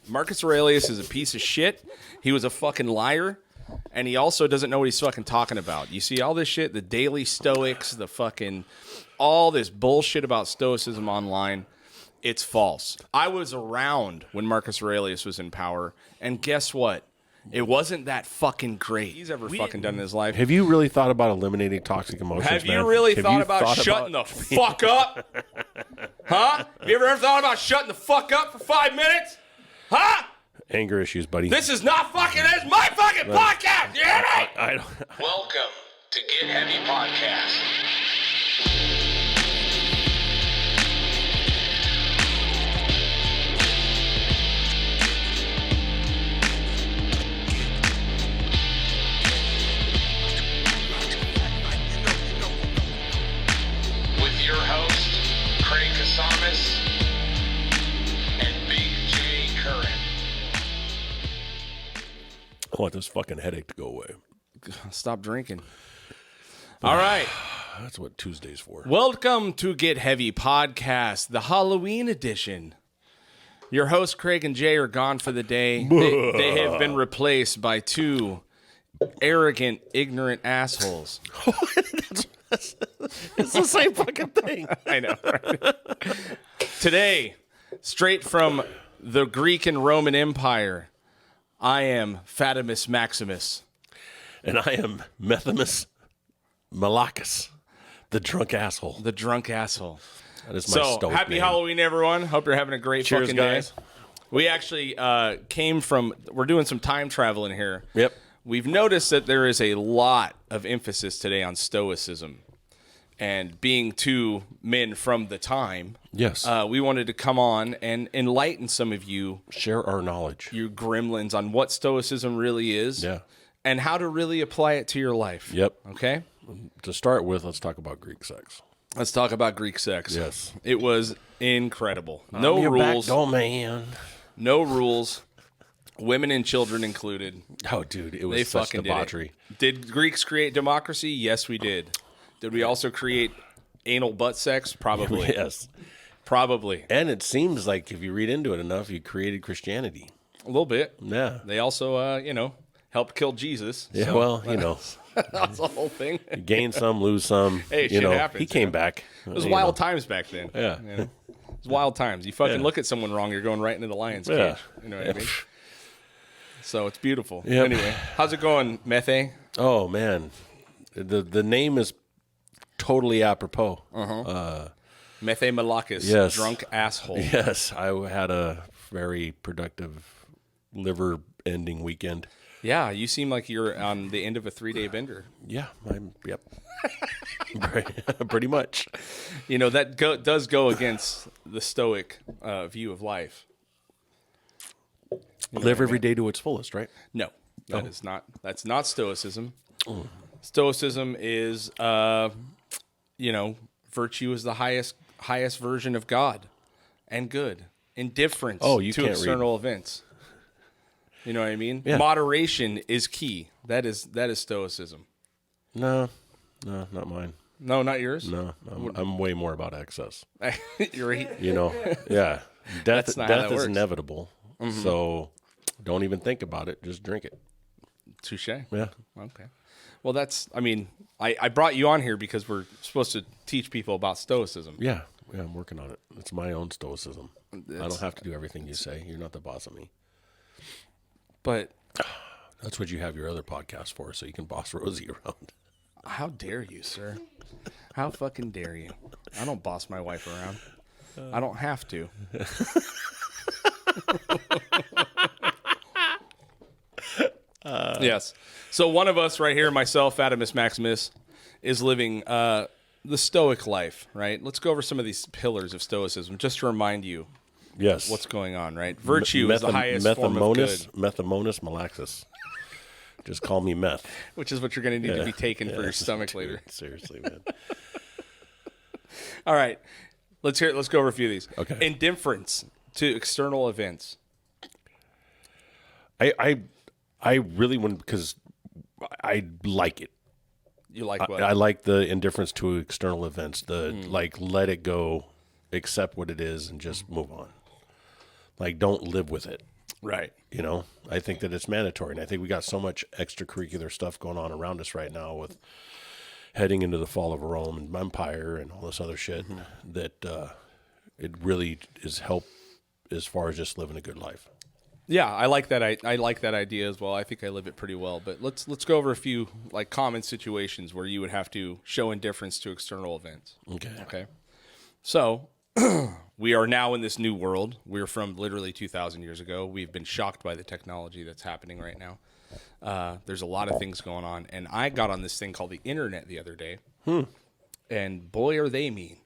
Marcus Aurelius is a piece of shit. He was a fucking liar. And he also doesn't know what he's fucking talking about. You see all this shit, the daily Stoics, the fucking, all this bullshit about Stoicism online. It's false. I was around when Marcus Aurelius was in power. And guess what? It wasn't that fucking great. He's ever fucking done in his life. Have you really thought about eliminating toxic emotions, Have man? you really thought about shutting the fuck up? Huh? Have you ever thought about shutting the fuck up for 5 minutes? Huh? Anger issues, buddy. This is not fucking, this is my fucking podcast. You hear me? I don't. Welcome to Get Heavy Podcast. With your host, Craig Fatimus and Big J Curran. I want this fucking headache to go away. Stop drinking. All right. That's what Tuesday's for. Welcome to Get Heavy Podcast, the Halloween edition. Your hosts, Craig and Jay, are gone for the day. They have been replaced by two arrogant, ignorant assholes. It's the same fucking thing. I know, right? Today, straight from the Greek and Roman Empire, I am Fatimus Maximus. And I am Methysménos Malákas, the drunk asshole. The drunk asshole. That is my So, Stoic happy name. Halloween, everyone. Hope you're having a great Cheers, fucking guys. day. We actually came from, we're doing some time traveling here. Yep. We've noticed that there is a lot of emphasis today on Stoicism. And being two men from the time, Yes. we wanted to come on and enlighten some of you, Share our knowledge. you gremlins, on what Stoicism really is. Yeah. And how to really apply it to your life. Yep. Okay? To start with, let's talk about Greek sex. Let's talk about Greek sex. Yes. It was incredible. I'm No your rules. backdoor man. No rules. Women and children included. Oh, dude, it was They such fucking debauchery. Did Greeks create democracy? Yes, we did. Did we also create anal butt sex? Probably. Yes. Probably. And it seems like if you read into it enough, you created Christianity. A little bit. Yeah. They also, helped kill Jesus. Yeah, So well, that's the whole thing. gain some, lose some. Hey, shit happens, he came man. back. It was wild times back then. Yeah. You know? It was wild times. You fucking Yeah. look at someone wrong, you're going right into the lion's Yeah. cage. You know what I mean? So it's beautiful. Yep. Anyway, how's it going, Methe? Oh, man. The name is totally apropos. Methe Malakis. Yes. Drunk asshole. Yes, I had a very productive liver-ending weekend. Yeah, you seem like you're on the end of a 3-day bender. Yeah, yep. Pretty much. You know, that does go against the Stoic view of life. Live every day to its fullest, right? No, that is not. That's not Stoicism. Mm. Stoicism is, virtue is the highest version of God and good. Indifference Oh, you to can't external events. You know what I mean? Yeah. Moderation is key. That is Stoicism. No, not mine. No, not yours. No, I'm way more about excess. You're Yeah. Death That's not how that is works. inevitable. So don't even think about it. Just drink it. touche. Yeah. Okay. Well, I brought you on here because we're supposed to teach people about Stoicism. Yeah, I'm working on it. It's my own stoicism. I don't have to do everything you say. You're not the boss of me. But That's what you have your other podcast for, so you can boss Rosie around. how dare you, sir? How fucking dare you? I don't boss my wife around. I don't have to. Yes. So one of us right here, myself, Fatimus Maximus, is living the Stoic life, right? Let's go over some of these pillars of Stoicism just to remind you Yes. what's going on, right? Virtue is the highest form of good, Methysménos Maximus. Just call me meth. which is what you're going to need to be taken for your stomach Dude, later. Seriously, man. All right. Let's go over a few of these. Okay. Indifference to external events. I really want, because I like it. You like what? I like the indifference to external events. Like, let it go, accept what it is, and just move on. Like, don't live with it. Right. You know, I think that it's mandatory. And I think we got so much extracurricular stuff going on around us right now with heading into the fall of Rome and Empire and all this other shit that it really is help as far as just living a good life. Yeah, I like that. I like that idea as well. I think I live it pretty well. But let's go over a few like common situations where you would have to show indifference to external events. Okay. So we are now in this new world. We're from literally 2,000 years ago. We've been shocked by the technology that's happening right now. There's a lot of things going on, and I got on this thing called the internet the other day, and boy, are they mean.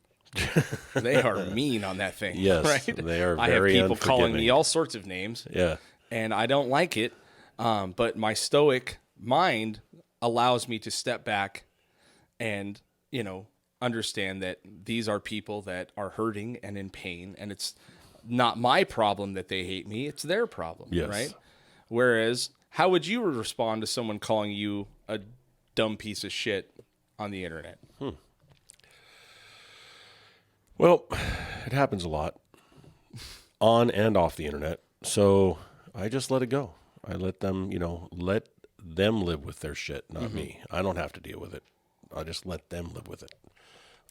They are mean on that thing. Yes, right? they are very I have people calling unforgiving. me all sorts of names. Yeah. And I don't like it. But my stoic mind allows me to step back and, you know, understand that these are people that are hurting and in pain. And it's not my problem that they hate me. It's their problem. Yes. Right. Whereas, how would you respond to someone calling you a dumb piece of shit on the internet? Well, it happens a lot on and off the internet. So I just let it go. I let them, let them live with their shit, not me. I don't have to deal with it. I just let them live with it.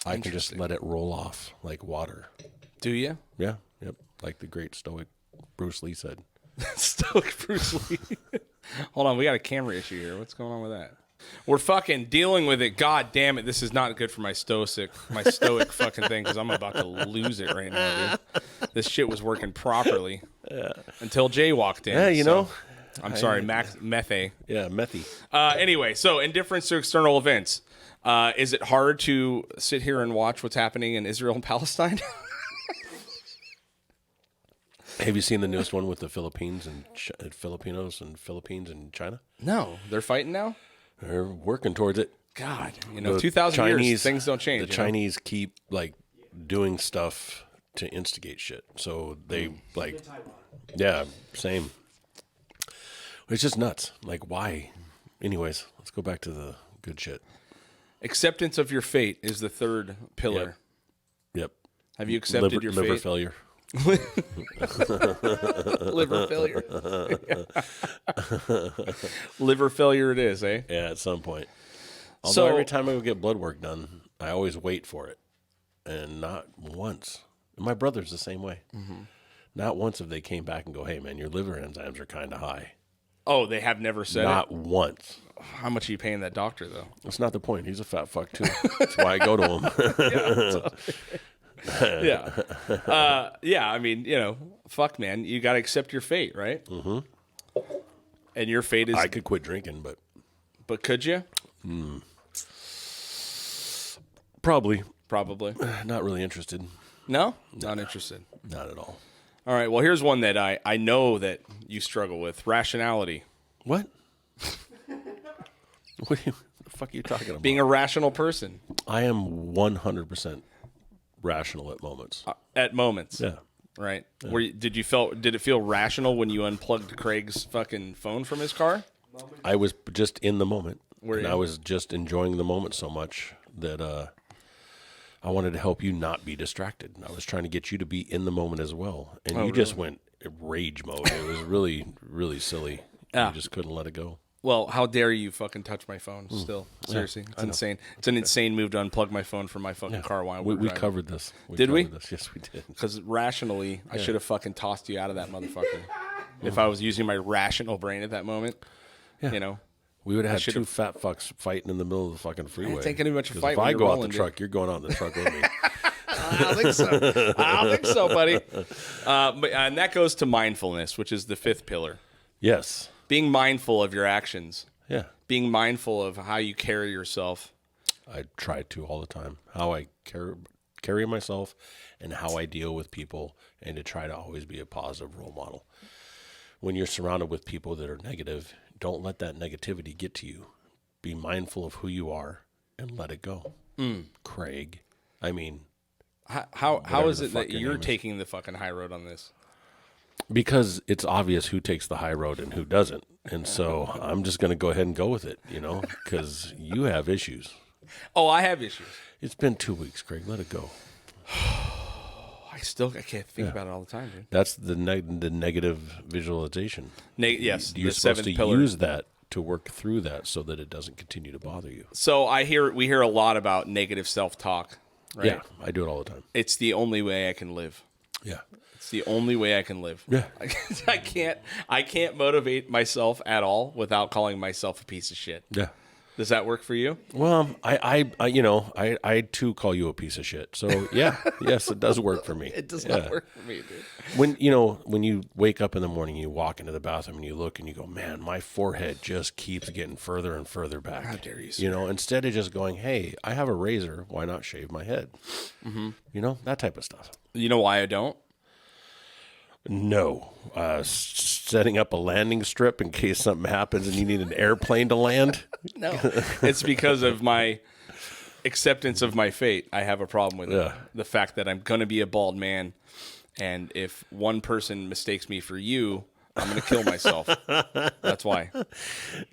I can just let it roll off like water. Do you? Yeah. Yep. Like the great Stoic Bruce Lee said. Stoic Bruce Lee. Hold on, we got a camera issue here. What's going on with that? We're fucking dealing with it. God damn it. This is not good for my stoic fucking thing because I'm about to lose it right now, dude. This shit was working properly until Jay walked in. Yeah, you know. I'm sorry, Methe. Yeah, methy. Anyway, so indifference to external events. Is it hard to sit here and watch what's happening in Israel and Palestine? Have you seen the newest one with the Philippines and Filipinos and Philippines and China? No. They're fighting now? They're working towards it. God, The 2,000 years, things don't change. The Chinese keep like doing stuff to instigate shit. So they yeah, same. It's just nuts. Like, why? Anyways, let's go back to the good shit. Acceptance of your fate is the third pillar. Yep. Have you accepted your liver fate? failure. Liver failure. Liver failure it is, eh? Yeah, at some point. Although every time I go get blood work done, I always wait for it. And not once. And my brother's the same way. Mm-hmm. Not once have they came back and go, hey, man, your liver enzymes are kind of high. Oh, they have never said Not it? once. How much are you paying that doctor, though? That's not the point. He's a fat fuck, too. That's why I go to him. Yeah, I mean, fuck, man. You got to accept your fate, right? Mm-hmm. And your fate is... I could quit drinking, but... But could you? Probably. Not really interested. No? Not interested. Not at all. All right, well, here's one that I know that you struggle with. Rationality. What? What the fuck are you talking about? Being a rational person. I am 100% rational at moments. At moments. Yeah. Right. Yeah. Did it feel rational when you unplugged Craig's fucking phone from his car? I was just in the moment. Were you? I was just enjoying the moment so much that I wanted to help you not be distracted. I was trying to get you to be in the moment as well. And you just went rage mode. It was really, really silly. Yeah. You just couldn't let it go. Well, how dare you fucking touch my phone still. Seriously. It's insane. It's an insane move to unplug my phone from my fucking car while we're we driving. covered this. Did we? This. Yes, we did. Because rationally, I should have fucking tossed you out of that motherfucker. If I was using my rational brain at that moment, We would have had two fat fucks fighting in the middle of the fucking freeway. It ain't taking much of a fight if when I you're go out rolling, the truck, you're going out in the truck with me. I don't think so. I don't think so, buddy. And that goes to mindfulness, which is the fifth pillar. Yes. Being mindful of your actions. Yeah. Being mindful of how you carry yourself. I try to all the time. How I carry myself and how I deal with people, and to try to always be a positive role model. When you're surrounded with people that are negative, don't let that negativity get to you. Be mindful of who you are and let it go. Craig. I mean, how is it that you're taking the fucking high road on this? Because it's obvious who takes the high road and who doesn't. And so I'm just going to go ahead and go with it, because you have issues. Oh, I have issues. It's been 2 weeks, Craig. Let it go. I I can't think about it all the time, dude. That's the negative visualization. Yes, You're the supposed seventh to pillar. use that to work through that so that it doesn't continue to bother you. So we hear a lot about negative self-talk, right? Yeah, I do it all the time. It's the only way I can live. Yeah. It's the only way I can live. Yeah. I can't motivate myself at all without calling myself a piece of shit. Yeah. Does that work for you? Well, I too call you a piece of shit. So yeah, yes, it does work for me. It does not work for me, dude. When you wake up in the morning, you walk into the bathroom and you look and you go, man, my forehead just keeps getting further and further back. How dare you, sir. You know, instead of just going, hey, I have a razor, why not shave my head? Mm-hmm. You know, that type of stuff. You know why I don't? No. Setting up a landing strip in case something happens and you need an airplane to land? No. It's because of my acceptance of my fate. I have a problem with it. The fact that I'm going to be a bald man, and if one person mistakes me for you, I'm going to kill myself. That's why.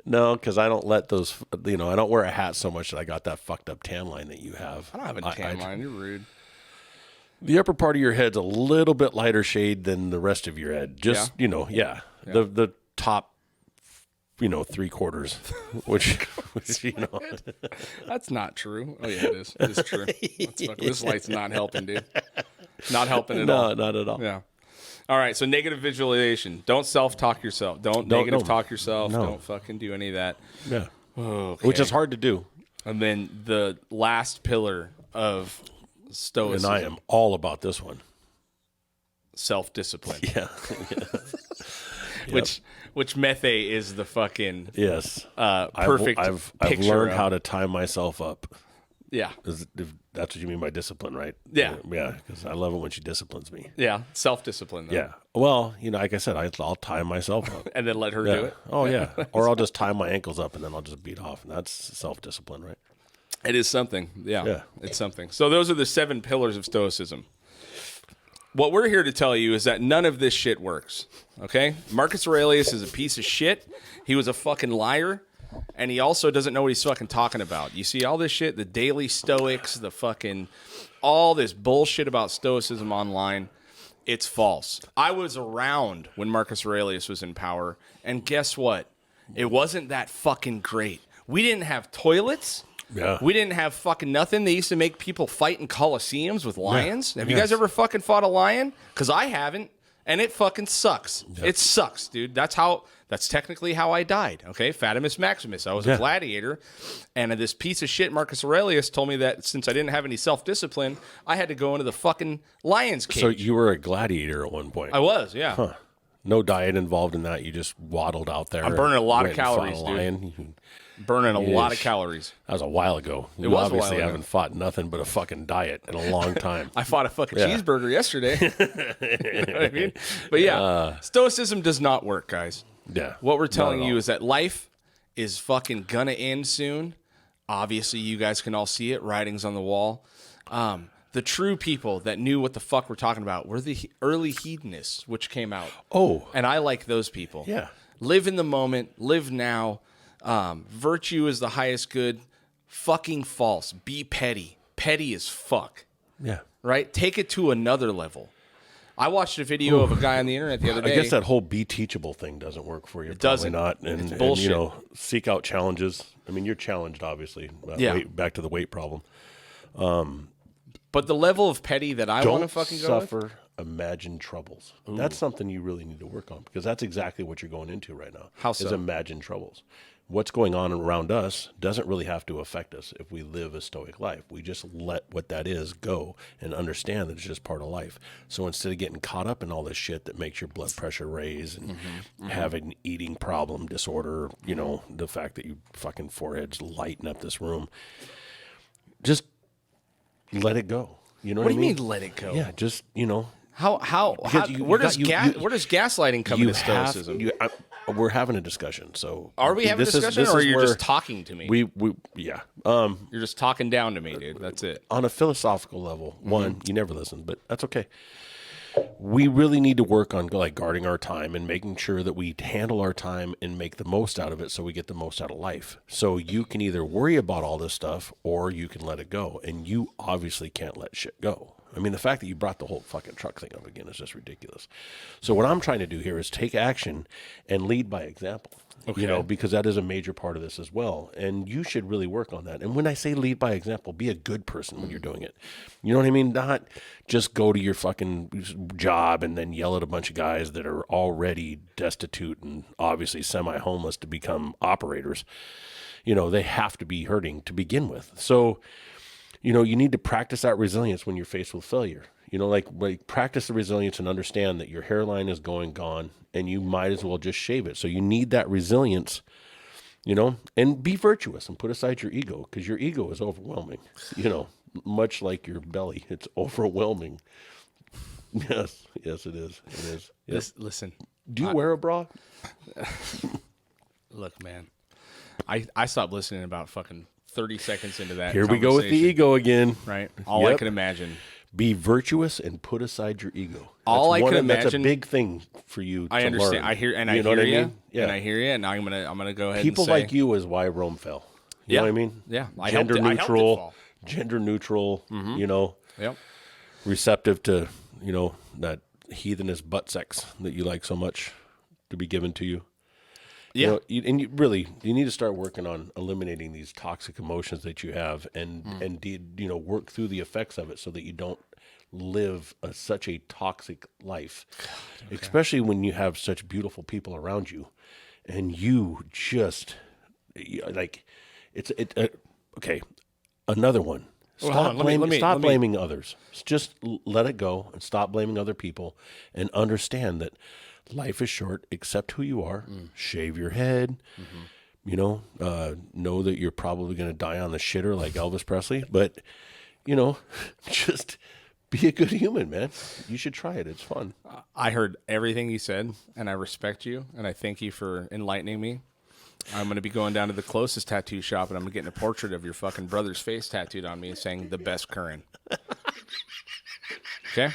No, because I don't let those, I don't wear a hat so much that I got that fucked up tan line that you have. I don't have a tan line. You're rude. The upper part of your head's a little bit lighter shade than the rest of your head. Just, the top, 3/4, which. That's not true. Oh, yeah, it is. It is true. This light's not helping, dude. Not helping at all. No, not at all. Yeah. All right, so negative visualization. Don't self-talk yourself. Don't negative talk yourself. No. Don't fucking do any of that. Yeah. Okay. Which is hard to do. And then the last pillar of Stoicism. And I am all about this one. Self-discipline. Yeah. Which methe is the fucking yes. perfect I've picture learned how to tie myself up. Yeah. If that's what you mean by discipline, right? Yeah. Yeah, because I love it when she disciplines me. Yeah, self-discipline. Though. Yeah. Well, like I said, I'll tie myself up. And then let her do it? Oh, yeah. Or I'll just tie my ankles up and then I'll just beat off. And that's self-discipline, right? It is something. Yeah. Yeah. It's something. So those are the 7 pillars of Stoicism. What we're here to tell you is that none of this shit works. Okay? Marcus Aurelius is a piece of shit. He was a fucking liar. And he also doesn't know what he's fucking talking about. You see all this shit, the daily Stoics, the fucking, all this bullshit about Stoicism online. It's false. I was around when Marcus Aurelius was in power. And guess what? It wasn't that fucking great. We didn't have toilets. Yeah. We didn't have fucking nothing. They used to make people fight in coliseums with lions. Yeah. Have you guys ever fucking fought a lion? Because I haven't, and it fucking sucks. Yeah. It sucks, dude. That's technically how I died, okay? Fatimus Maximus. I was a gladiator, and this piece of shit, Marcus Aurelius, told me that since I didn't have any self-discipline, I had to go into the fucking lion's cage. So you were a gladiator at one point. I was, yeah. Huh. No diet involved in that. You just waddled out there. I'm burning a lot of and fought calories, a lion. Burning a lot of calories. That was a while ago. You was a obviously while ago. haven't fought nothing but a fucking diet in a long time. I fought a fucking cheeseburger yesterday. You know what I mean? But yeah, Stoicism does not work, guys. Yeah. What we're telling not at you all. is that life is fucking gonna end soon. Obviously, you guys can all see it. Writings on the wall. The true people that knew what the fuck we're talking about were the early hedonists, which came out. Oh. And I like those people. Yeah. Live in the moment. Live now. Virtue is the highest good. Fucking false. Be petty. Petty as fuck. Yeah. Right? Take it to another level. I watched a video of a guy on the internet the other day. I guess that whole be teachable thing doesn't work for you. It doesn't. Not. And, It's bullshit. And, seek out challenges. I mean, you're challenged, obviously. Back to the weight problem. But the level of petty that I want to fucking go with. suffer imagined troubles. That's something you really need to work on because that's exactly what you're going into right now. How so? Is imagined troubles. What's going on around us doesn't really have to affect us if we live a stoic life. We just let what that is go and understand that it's just part of life. So instead of getting caught up in all this shit that makes your blood pressure raise and have an eating problem disorder, the fact that you fucking foreheads lighten up this room, just let it go. You know what I mean? What do you mean let it go? Yeah, just, Where does gaslighting come into Stoicism? We're having a discussion. So Are we having a discussion, or you're just talking to me? Yeah. You're just talking down to me, dude. That's it. On a philosophical level, one, you never listen, but that's okay. We really need to work on guarding our time and making sure that we handle our time and make the most out of it so we get the most out of life. So you can either worry about all this stuff or you can let it go. And you obviously can't let shit go. I mean, the fact that you brought the whole fucking truck thing up again is just ridiculous. So what I'm trying to do here is take action and lead by example. Okay. You know, because that is a major part of this as well. And you should really work on that. And when I say lead by example, be a good person when you're doing it. You know what I mean? Not just go to your fucking job and then yell at a bunch of guys that are already destitute and obviously semi-homeless to become operators. You know, they have to be hurting to begin with. So, you know, you need to practice that resilience when you're faced with failure. You know, like practice the resilience and understand that your hairline is gone, and you might as well just shave it. So you need that resilience, you know, and be virtuous and put aside your ego, because your ego is overwhelming, you know, much like your belly. It's overwhelming. Yes, it is. It is. Yes. Listen. Do you wear a bra? Look, man, I stopped listening about fucking 30 seconds into that. Here we go with the ego again. Right. All I can imagine. Be virtuous and put aside your ego. All I can imagine. That's a big thing for you. I understand. Learn. I hear, and you I know hear what you. I mean? Yeah. And I hear you. And I'm gonna go ahead. People and say, like you is why Rome fell. You know what I mean? Yeah. Gender neutral. You know. Yep. Receptive to that heathenous butt sex that you like so much to be given to you. Yeah. You need to start working on eliminating these toxic emotions that you have and work through the effects of it so that you don't live such a toxic life, God, especially when you have such beautiful people around you and you just like okay. Another one. Stop blaming others. Just let it go and stop blaming other people and understand that life is short. Accept who you are. Shave your head. Know that you're probably going to die on the shitter like Elvis Presley. But, just be a good human, man. You should try it. It's fun. I heard everything you said, and I respect you, and I thank you for enlightening me. I'm going to be going down to the closest tattoo shop, and I'm getting a portrait of your fucking brother's face tattooed on me saying, "The best Curran." Okay?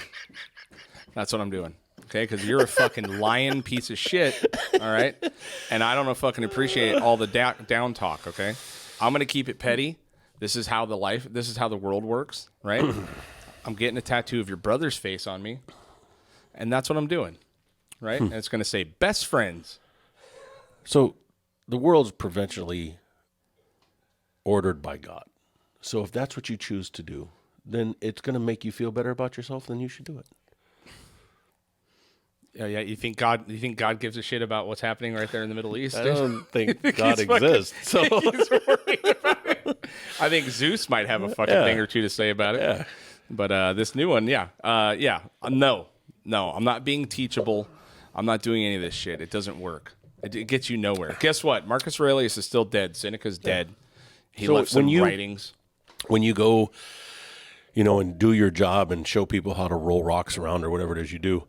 That's what I'm doing. Okay? Because you're a fucking lying piece of shit, all right? And I don't fucking appreciate all the down talk, okay? I'm going to keep it petty. This is how the world works, right? I'm getting a tattoo of your brother's face on me, and that's what I'm doing, right? And it's going to say, "Best friends." So the world's providentially ordered by God. So if that's what you choose to do, then it's going to make you feel better about yourself, then you should do it. Yeah. You think God gives a shit about what's happening right there in the Middle East? I don't think God exists. So he's worried about it. I think Zeus might have a fucking thing or two to say about it. Yeah. But this new one, no, I'm not being teachable. I'm not doing any of this shit. It doesn't work. It gets you nowhere. Guess what? Marcus Aurelius is still dead. Seneca's dead. He left some writings. When you go, and do your job and show people how to roll rocks around or whatever it is you do,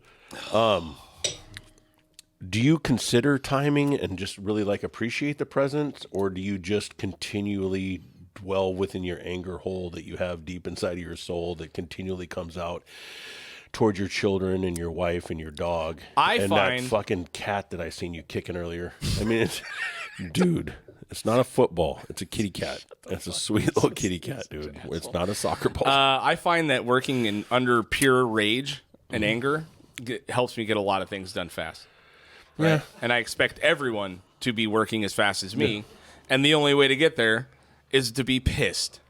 do you consider timing and just really appreciate the present, or do you just continually dwell within your anger hole that you have deep inside of your soul that continually comes out towards your children and your wife and your dog that fucking cat that I seen you kicking earlier? I mean, dude, it's not a football. It's a kitty cat. It's a sweet little kitty cat, dude. It's not a soccer ball. I find that working under pure rage and anger helps me get a lot of things done fast. Right? Yeah. And I expect everyone to be working as fast as me. Yeah. And the only way to get there is to be pissed.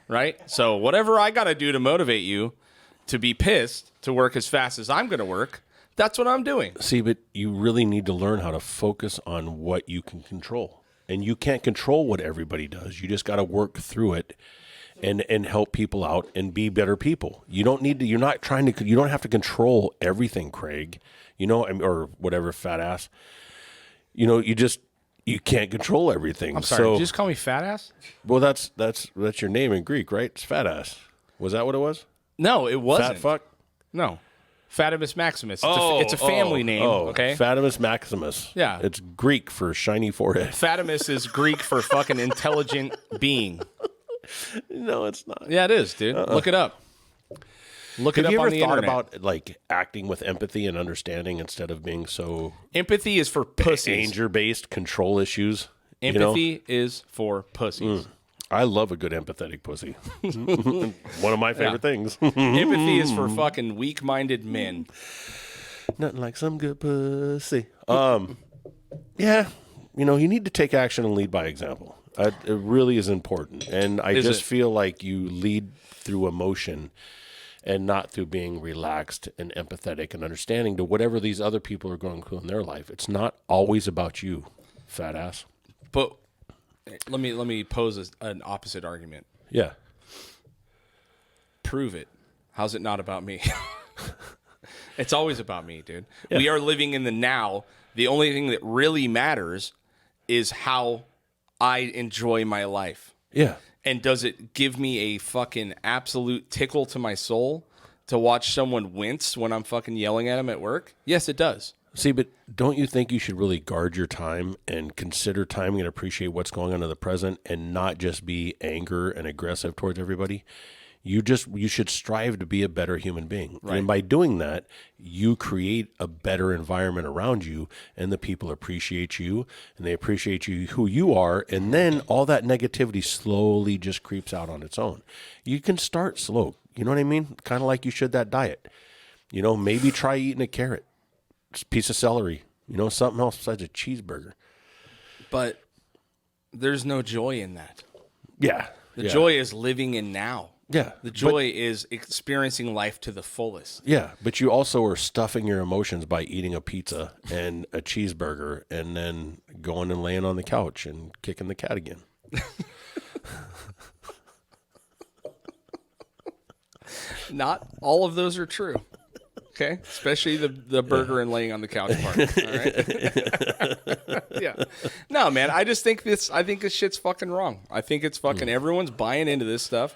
Right? So whatever I got to do to motivate you to be pissed, to work as fast as I'm going to work, that's what I'm doing. See, but you really need to learn how to focus on what you can control. And you can't control what everybody does. You just got to work through it and help people out and be better people. You don't have to control everything, Craig, or whatever, fat ass. You can't control everything. I'm sorry, did you just call me fat ass? Well, that's your name in Greek, right? It's fat ass. Was that what it was? No, it wasn't. Fat fuck? No. Fatimus Maximus. It's a family name, okay? Fatimus Maximus. Yeah. It's Greek for shiny forehead. Fatimus is Greek for fucking intelligent being. No, it's not. Yeah, it is, dude. Look it up. Look it up on the internet. Have you ever thought about acting with empathy and understanding instead of being so... Empathy is for pussies. Anger-based control issues. Empathy is for pussies. I love a good empathetic pussy. One of my favorite things. Empathy is for fucking weak-minded men. Nothing like some good pussy. Yeah, you know, you need to take action and lead by example. It really is important. And I just feel like you lead through emotion and not through being relaxed and empathetic and understanding to whatever these other people are going through in their life. It's not always about you, fat ass. But let me pose an opposite argument. Yeah. Prove it. How's it not about me? It's always about me, dude. Yeah. We are living in the now. The only thing that really matters is how I enjoy my life. Yeah. And does it give me a fucking absolute tickle to my soul to watch someone wince when I'm fucking yelling at them at work? Yes, it does. See, but don't you think you should really guard your time and consider timing and appreciate what's going on in the present and not just be anger and aggressive towards everybody? You should strive to be a better human being. Right. And by doing that, you create a better environment around you, and the people appreciate you, and they appreciate you who you are, and then all that negativity slowly just creeps out on its own. You can start slow. You know what I mean? Kind of like you should that diet. You know, maybe try eating a carrot, just a piece of celery, you know, something else besides a cheeseburger. But there's no joy in that. Yeah. The joy is living in now. Yeah. The joy is experiencing life to the fullest. Yeah, but you also are stuffing your emotions by eating a pizza and a cheeseburger and then going and laying on the couch and kicking the cat again. Not all of those are true. Okay? Especially the burger and laying on the couch part. All right? Yeah. No, man, I think this shit's fucking wrong. I think it's fucking everyone's buying into this stuff.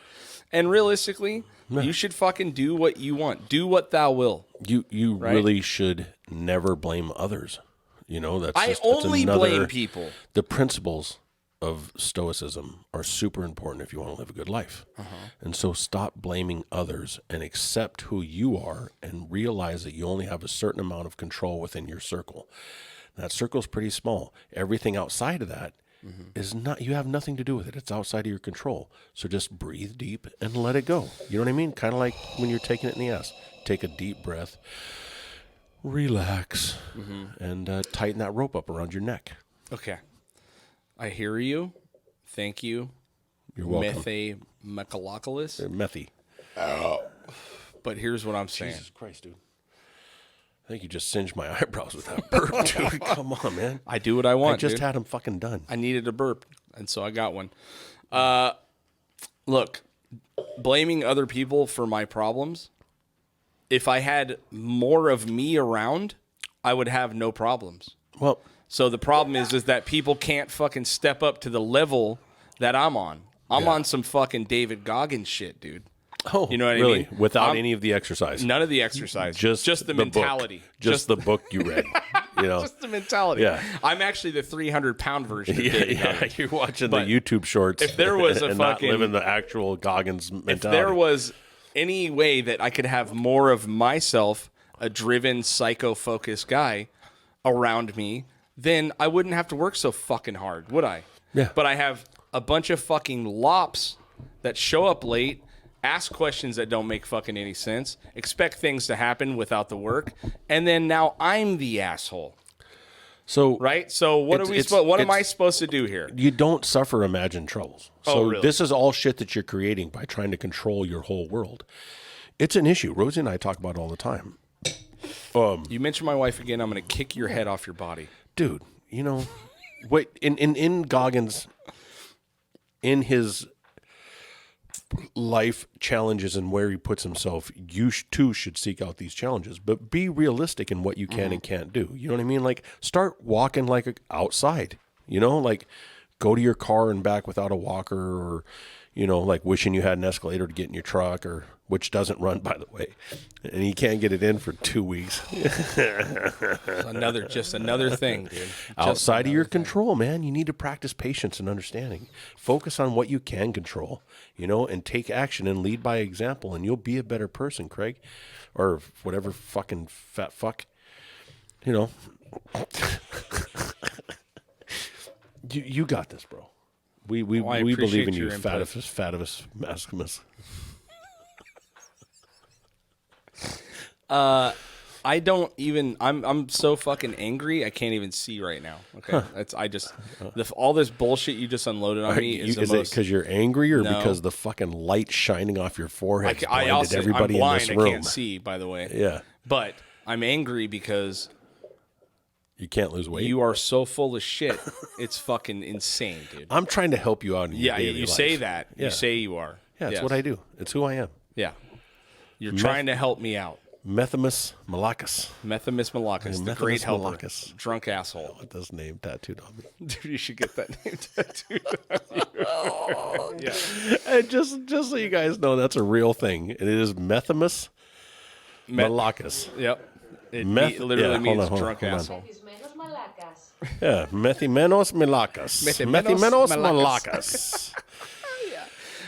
And realistically, you should fucking do what you want. Do what thou will. You right? really should never blame others. You know, that's only blame people. The principles of Stoicism are super important if you want to live a good life. And so stop blaming others and accept who you are and realize that you only have a certain amount of control within your circle. That circle is pretty small. Everything outside of that is not, you have nothing to do with it. It's outside of your control. So just breathe deep and let it go. You know what I mean? Kind of like when you're taking it in the ass. Take a deep breath, relax, and tighten that rope up around your neck. Okay. I hear you. Thank you. You're welcome. Methysménos. Methy. But here's what I'm saying. Jesus Christ, dude. I think you just singed my eyebrows with that burp, dude. Come on, man. I do what I want, I just dude. had them fucking done. I needed a burp, and so I got one. Look, blaming other people for my problems, if I had more of me around, I would have no problems. Well, so the problem is that people can't fucking step up to the level that I'm on. I'm on some fucking David Goggins shit, dude. Oh, you know what really? I mean? Without any of the exercise? None of the exercise. Just the mentality. Book. Just the book you read. You know? Just the mentality. Yeah. I'm actually the 300-pound version of David Goggins. You're watching the YouTube shorts. If there was a and fucking... not living the actual Goggins mentality. If there was any way that I could have more of myself, a driven, psycho-focused guy, around me, then I wouldn't have to work so fucking hard, would I? Yeah. But I have a bunch of fucking lops that show up late, ask questions that don't make fucking any sense, expect things to happen without the work, and then now I'm the asshole. So right? So what am I supposed to do here? You don't suffer imagined troubles. So really? This is all shit that you're creating by trying to control your whole world. It's an issue. Rosie and I talk about it all the time. You mention my wife again, I'm going to kick your head off your body. Dude, you know, wait, in Goggins, in his life challenges and where he puts himself, you too should seek out these challenges, but be realistic in what you can and can't do. You know what I mean? Like, start walking like outside, you know, like go to your car and back without a walker, or, you know, like wishing you had an escalator to get in your truck, or which doesn't run, by the way, and you can't get it in for 2 weeks. another thing, dude. Outside of your control, man. You need to practice patience and understanding. Focus on what you can control, you know, and take action and lead by example, and you'll be a better person, Craig, or whatever fucking fat fuck, you know. You got this, bro. We appreciate believe in your you, input. Fatimus Maximus. I don't even. I'm so fucking angry. I can't even see right now. Okay, all this bullshit you just unloaded on me is it because you're angry or No. because the fucking light shining off your forehead blinded I'm everybody blind. in this room? I can't see. By the way, Yeah, but I'm angry because you can't lose weight. you are so full of shit. It's fucking insane, dude. I'm trying to help you out in your Yeah, daily you life. say that. Yeah. You say you are. Yeah, it's Yes. what I do. It's who I am. Yeah, you're trying to help me out. Methysménos Malákas. Methysménos Maximus, the Methysménos great helper, Maximus. drunk asshole. With this name tattooed on me. Dude, you should get that name tattooed on you. Yeah. And just so you guys know, that's a real thing. It is Methysménos Malákas. Yep. It hold literally means on, drunk hold on. asshole. Methysménos Malákas. Yeah, methysménos Malákas. Methysménos Malákas.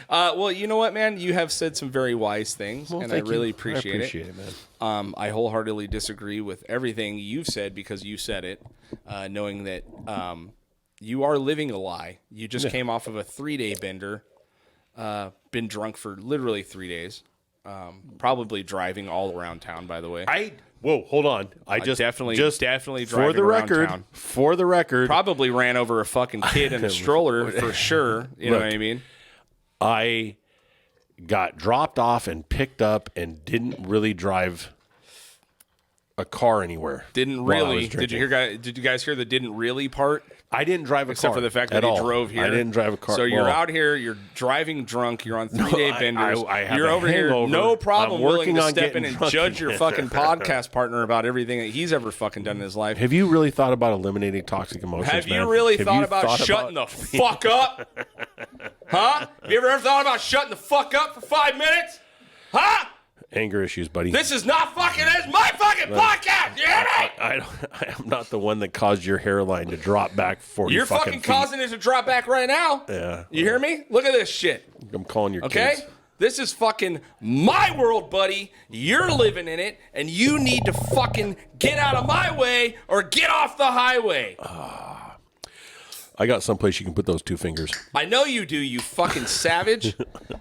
Well, you know what, man? You have said some very wise things, and I Thank you. really appreciate, I appreciate it, man. I wholeheartedly disagree with everything you've said because you said it, knowing that you are living a lie. You just came off of a 3-day bender, been drunk for literally 3 days, probably driving all around town, by the way. Whoa, hold on. I just definitely for driving the around record, town. for the record, Probably ran over a fucking kid in a stroller for sure. You know Look. what I mean? I got dropped off and picked up and didn't really drive a car anywhere. Didn't while I really. was Did you hear? Did you guys hear the didn't really part? I didn't drive a Except car for the fact at that he all. drove here. I didn't drive a car. So you're Well, out here, you're driving drunk, you're on 3-day benders. I have you're a over here, hangover. no problem I'm willing working to on step in getting and drunk judge your again. fucking podcast partner about everything that he's ever fucking done in his life. Have you really thought about eliminating toxic emotions? Have you man? really Have thought you about shutting the fuck up? Huh? Have you ever thought about shutting the fuck up for 5 minutes? Huh? anger issues, buddy? This is not fucking, this is my fucking podcast, you hear me? I am not the one that caused your hairline to drop back 40 You're fucking feet. causing it to drop back right now. Yeah. You hear me? Look at this shit. I'm calling your Okay? kids. This is fucking my world, buddy. You're living in it, and you need to fucking get out of my way or get off the highway. I got someplace you can put those 2 fingers. I know you do, you fucking savage.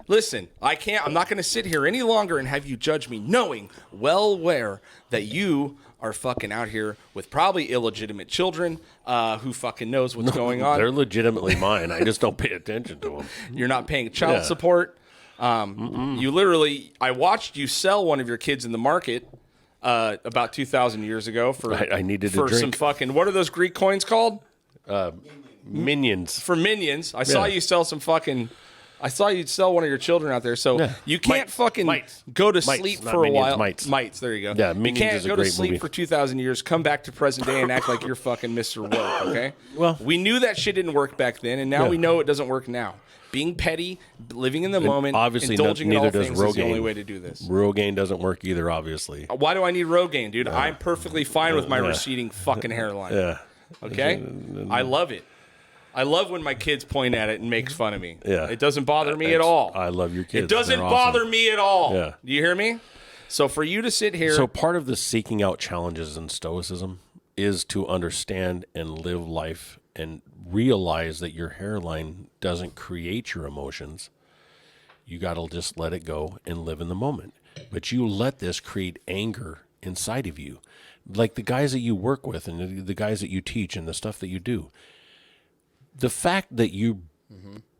Listen, I'm not going to sit here any longer and have you judge me, knowing well aware that you are fucking out here with probably illegitimate children who fucking knows what's going on. They're legitimately mine. I just don't pay attention to them. You're not paying child support. You literally, I watched you sell one of your kids in the market about 2,000 years ago for I needed a for some drink. fucking, what are those Greek coins called? Minions. For minions. I saw Yeah. you sell some fucking, I saw you sell one of your children out there. So Yeah. you can't Mites. fucking Mites. go to Mites, sleep not for a minions, while. mites. There you go. Yeah, you Minions can't is a go to great sleep movie. for 2,000 years, come back to present day and act like you're fucking Mr. Woke, okay? Well- we knew that shit didn't work back then, and now Yeah. we know it doesn't work now. Being petty, living in the moment, obviously indulging in all neither does things is the only Rogaine. way to do this. Rogaine doesn't work either, obviously. Why do I need Rogaine, dude? I'm perfectly fine with my yeah. receding fucking hairline. Yeah. Okay? I love it. I love when my kids point at it and makes fun of me. Yeah. It doesn't bother me at all. I love your kids. It doesn't They're bother awesome. me at all. Yeah. Do you hear me? So for you to sit here, So part of the seeking out challenges in Stoicism is to understand and live life and realize that your hairline doesn't create your emotions. You got to just let it go and live in the moment. But you let this create anger inside of you. Like the guys that you work with and the guys that you teach and the stuff that you do. The fact that you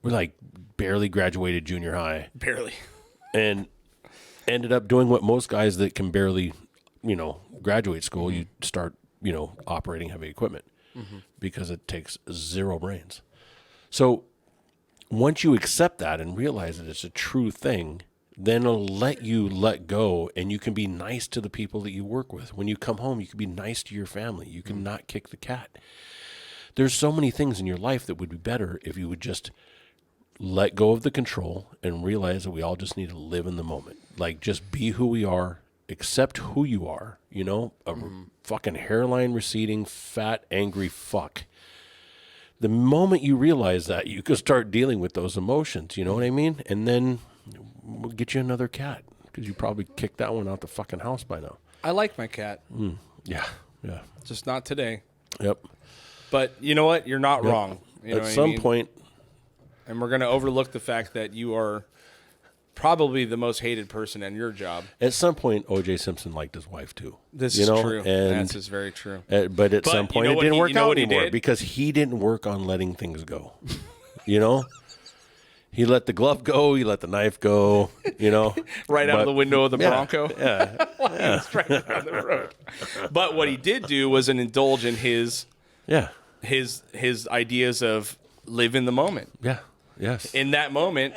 were like barely graduated junior high barely. and ended up doing what most guys that can barely, graduate school, you start, operating heavy equipment because it takes 0 brains. So once you accept that and realize that it's a true thing, then it'll let you let go and you can be nice to the people that you work with. When you come home, you can be nice to your family. You can not kick the cat. There's so many things in your life that would be better if you would just let go of the control and realize that we all just need to live in the moment. Like, just be who we are, accept who you are, a fucking hairline receding, fat, angry fuck. The moment you realize that, you can start dealing with those emotions, you know what I mean? And then we'll get you another cat because you probably kicked that one out the fucking house by now. I like my cat. Yeah. Just not today. Yep. But you know what? You're not wrong. You know At what I some mean? point, And we're going to overlook the fact that you are probably the most hated person in your job. At some point, O.J. Simpson liked his wife too. This is true. That's just very true. But at some point, it didn't work out anymore did? because he didn't work on letting things go. You know, he let the glove go, he let the knife go. You know, out of the window of the Bronco. Yeah, Right down the road. But what he did do was indulge in his ideas of live in the moment. Yeah. Yes. In that moment,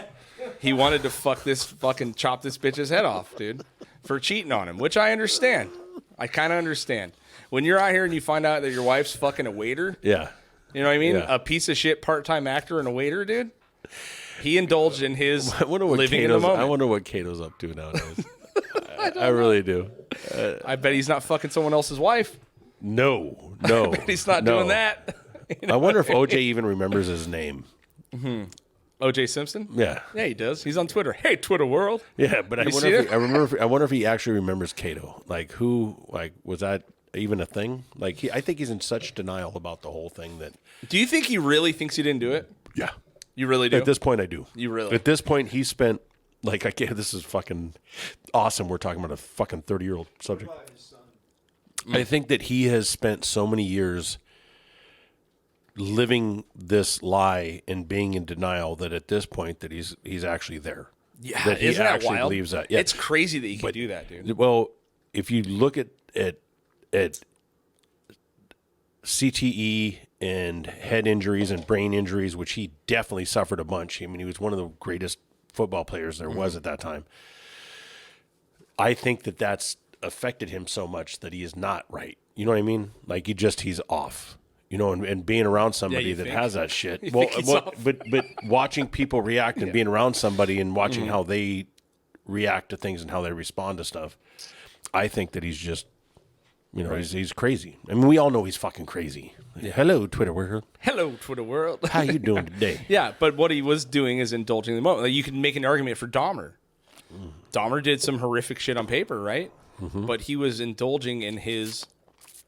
he wanted to chop this bitch's head off, dude, for cheating on him, which I understand. I kind of understand. When you're out here and you find out that your wife's fucking a waiter, Yeah. you know what I mean? Yeah. A piece of shit part-time actor and a waiter, dude. He indulged in his I wonder what living in the moment. I wonder what Cato's up to nowadays. I really do. I bet he's not fucking someone else's wife. No. He's not doing that. You know I wonder if OJ even remembers his name. O.J. Simpson? Yeah. Yeah, he does. He's on Twitter. Hey, Twitter world. Yeah, but I see it? wonder if he actually remembers Cato. Like was that even a thing? Like I think he's in such denial about the whole thing that. Do you think he really thinks he didn't do it? Yeah. You really do? At this point, I do. You really? At this point, he spent this is fucking awesome. We're talking about a fucking 30-year-old subject. I think that he has spent so many years living this lie and being in denial that at this point that he's actually there. Yeah, that he isn't that actually wild? believes that. Yeah. It's crazy that he can do that, dude. Well, if you look at CTE and head injuries and brain injuries, which he definitely suffered a bunch. I mean, he was one of the greatest football players there was at that time. I think that that's affected him so much that he is not right. You know what I mean? Like he's off. You know, and being around somebody that has that shit. But watching people react and being around somebody and watching how they react to things and how they respond to stuff, I think that he's just, he's crazy. I mean, we all know he's fucking crazy. Hello, Twitter world. Hello, Twitter world. How you doing today? Yeah, but what he was doing is indulging in the moment. Like, you can make an argument for Dahmer. Dahmer did some horrific shit on paper, right? Mm-hmm. But he was indulging in his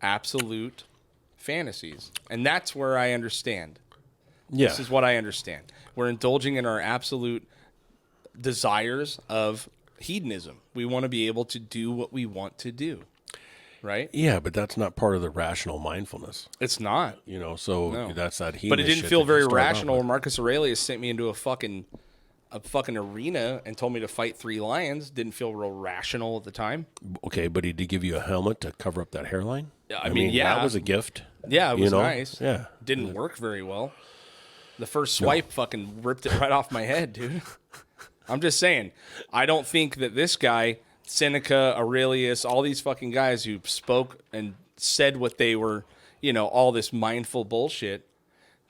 absolute fantasies. And that's where I understand. Yeah. This is what I understand. We're indulging in our absolute desires of hedonism. We want to be able to do what we want to do. Right? Yeah, but that's not part of the rational mindfulness. It's not. That's that hedonist. But it didn't shit feel that very you start off rational with. when Marcus Aurelius sent me into a fucking arena and told me to fight 3 lions. Didn't feel real rational at the time. Okay, but he did give you a helmet to cover up that hairline? I mean, yeah. That was a gift. Yeah, it was nice. Yeah. Didn't work very well. The first swipe fucking ripped it right off my head, dude. I'm just saying. I don't think that this guy, Seneca, Aurelius, all these fucking guys who spoke and said what they were, all this mindful bullshit,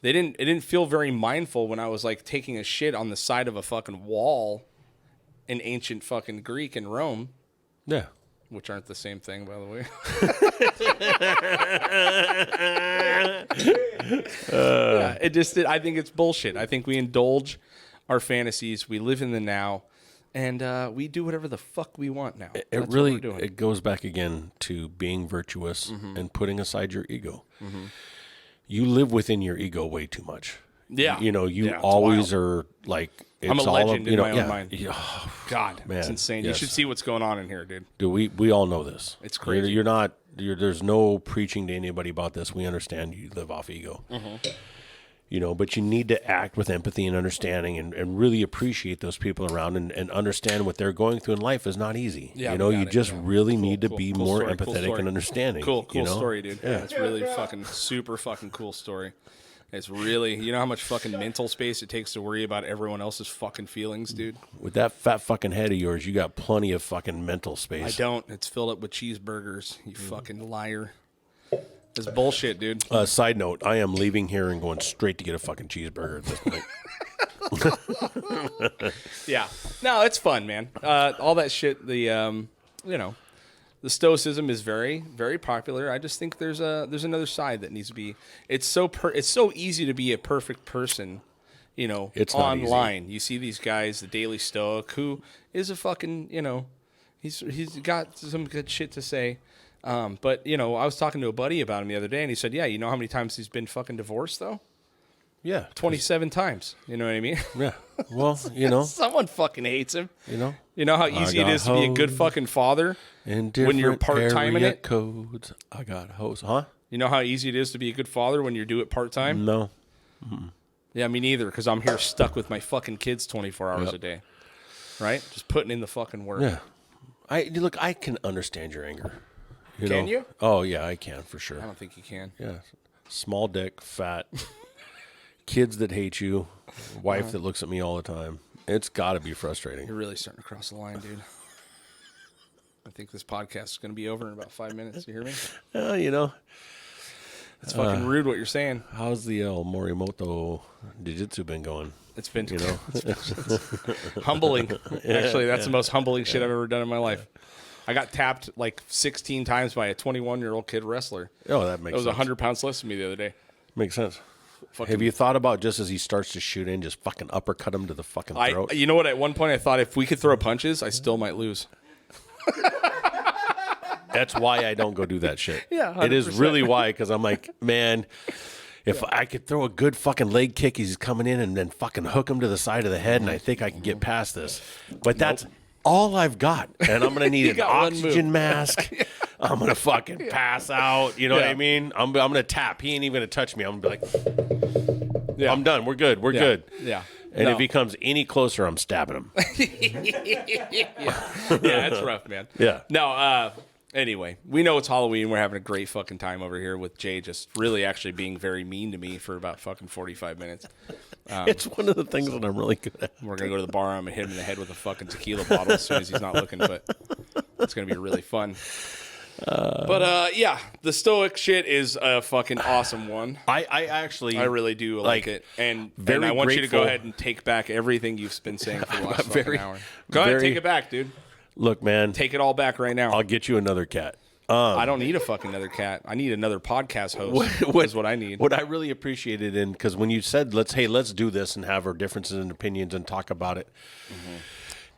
it didn't feel very mindful when I was like taking a shit on the side of a fucking wall in ancient fucking Greek and Rome. Yeah. Which aren't the same thing, by the way. I think it's bullshit. I think we indulge our fantasies. We live in the now, and we do whatever the fuck we want now. It goes back again to being virtuous and putting aside your ego. Mm-hmm. You live within your ego way too much. Yeah. You always are like... I'm a legend in my own mind. Yeah. God, man, it's insane. Yes. You should see what's going on in here, dude. Dude, we all know this. It's crazy. You're not... there's no preaching to anybody about this. We understand you live off ego. Mm-hmm. But you need to act with empathy and understanding and really appreciate those people around and understand what they're going through in life is not easy. Yeah, you just really need to be more empathetic and understanding. Cool story, dude. Yeah. It's really fucking super fucking cool story. It's really, you know how much fucking mental space it takes to worry about everyone else's fucking feelings, dude? With that fat fucking head of yours, you got plenty of fucking mental space. I don't. It's filled up with cheeseburgers, you fucking liar. It's bullshit, dude. Side note, I am leaving here and going straight to get a fucking cheeseburger at this point. Yeah. No, it's fun, man. All that shit, the Stoicism is very, very popular. I just think there's another side that needs to be. It's so easy to be a perfect person, It's online. You see these guys, the Daily Stoic, who is a fucking, he's got some good shit to say. But I was talking to a buddy about him the other day, and he said, "Yeah, you know how many times he's been fucking divorced though? Yeah. 27 times. You know what I mean? Yeah. Well, you know. Someone fucking hates him. You know. You know how easy it is to be a good fucking father when you're part-time in it? Codes. I got hoes. Huh? You know how easy it is to be a good father when you do it part-time? No. Yeah, me neither, because I'm here stuck with my fucking kids 24 hours a day. Right? Just putting in the fucking work. Yeah. Look, I can understand your anger. Can you? Oh, yeah, I can for sure. I don't think you can. Yeah. Small dick, fat, kids that hate you, wife that looks at me all the time. It's got to be frustrating. You're really starting to cross the line, dude. I think this podcast is going to be over in about 5 minutes. You hear me? You know. It's fucking rude what you're saying. How's the Morimoto Jiu-Jitsu been going? It's been, You know? humbling. Actually, that's the most humbling shit I've ever done in my life. I got tapped like 16 times by a 21-year-old kid wrestler. Oh, that makes That was sense. 100 pounds less than me the other day. Makes sense. Fucking, Have you thought about just as he starts to shoot in, just fucking uppercut him to the fucking throat? You know what? At one point, I thought if we could throw punches, I still might lose. That's why I don't go do that shit. Yeah, it is 100%. really why, because I'm like, man, if I could throw a good fucking leg kick, he's coming in and then fucking hook him to the side of the head, and I think I can get past this. But that's all I've got, and I'm gonna need an got one oxygen move. mask. I'm gonna fucking pass out. You know what Yeah. I mean? I'm gonna tap. He ain't even gonna touch me. I'm gonna be like, Yeah. I'm done. We're good. We're good. Yeah. And No. if he comes any closer, I'm stabbing him. Yeah, that's rough, man. Yeah. No, anyway, we know it's Halloween. We're having a great fucking time over here with Jay just really actually being very mean to me for about fucking 45 minutes. It's one of the things that I'm really good at. We're going to go to the bar. I'm going to hit him in the head with a fucking tequila bottle as soon as he's not looking, but it's going to be really fun. But yeah, the Stoic shit is a fucking awesome one. I actually, I really do like it. And very I want you to go grateful. ahead and take back everything you've been saying for the last very- fucking hour. Go ahead, very- take it back, dude. look, man, Take it all back right now. I'll get you another cat. I don't need a fucking other cat. I need another podcast host. Is what I need. What I really appreciated because when you said let's do this and have our differences and opinions and talk about it,